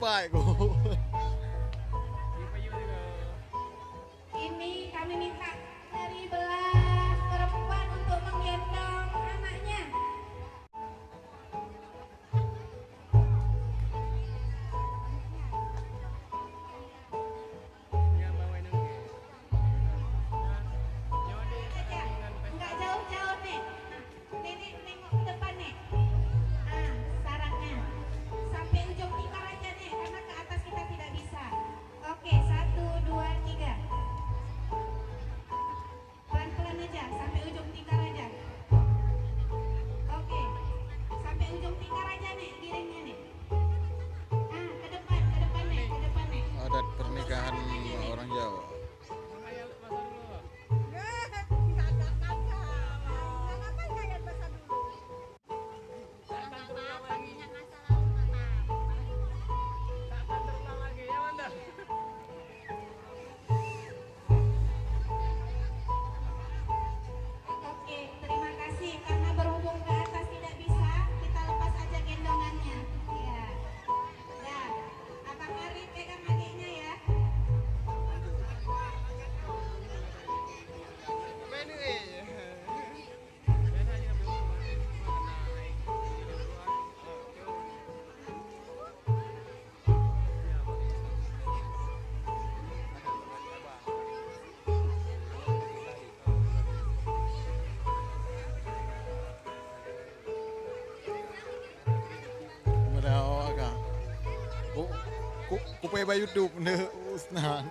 lupa aku. Ini kami minta dari belas perempuan untuk menggendong anaknya. Enggak jauh-jauh nih. Nenek nengok ke depan nih. Syaratnya sampai ujung tikar aja nih, karena ke atas kita tidak bisa. Oke, 1, 2, 3. Pelan-pelan aja, sampai ujung tikar aja. Oke, sampai ujung tikar aja nih, giringnya nih. Ke depan nih, ke depan nih. Adat pernikahan orang Jawa. Oke, terima kasih. Karena berhubung ke atas tidak bisa, kita lepas aja gendongannya. Ya. Dah. Abang Ari pegang adiknya ya. Merawa ka. Ku pe ba YouTube ne usnan.